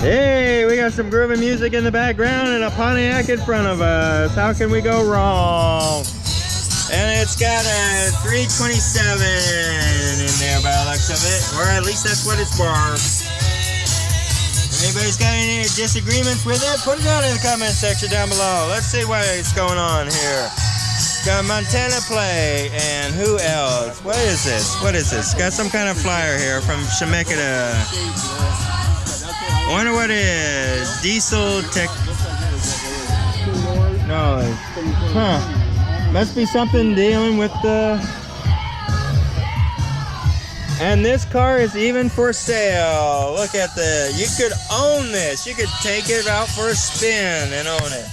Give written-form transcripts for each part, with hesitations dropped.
Hey, we got some groovy music in the background and a Pontiac in front of us. How can we go wrong? And it's got a 327 in there by the looks of it, or at least that's what it's marked. If anybody's got any disagreements with it, put it down in the comment section down below. Let's see what's going on here. Got Montana Play, and who else? What is this? What is this? Got some kind of flyer here from Shemeketa. I wonder what it is. Diesel Tech. No. Huh. Must be something dealing with the... And this car is even for sale. Look at the... You could own this. You could take it out for a spin and own it.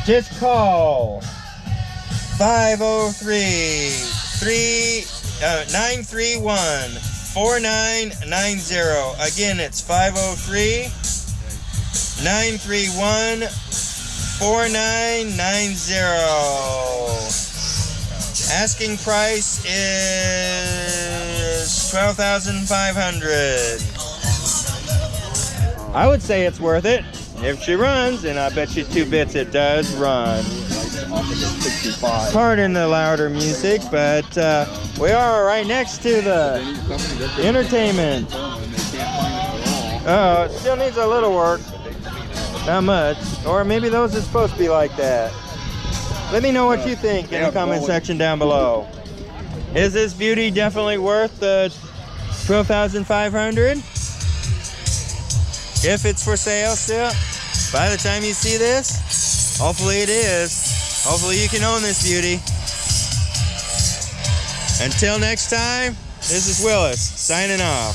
Just call 503-931-4990. Again, it's 503-931-4990. Asking price is $12,500. I would say it's worth it if she runs, and I bet you 2 bits it does run. Pardon the louder music, but we are right next to the entertainment. Oh, it still needs a little work. Not much. Or maybe those are supposed to be like that. Let me know what you think in the comment section down below. Is this beauty definitely worth the $12,500? If it's for sale still, by the time you see this, hopefully it is. Hopefully you can own this beauty. Until next time, this is Willis signing off.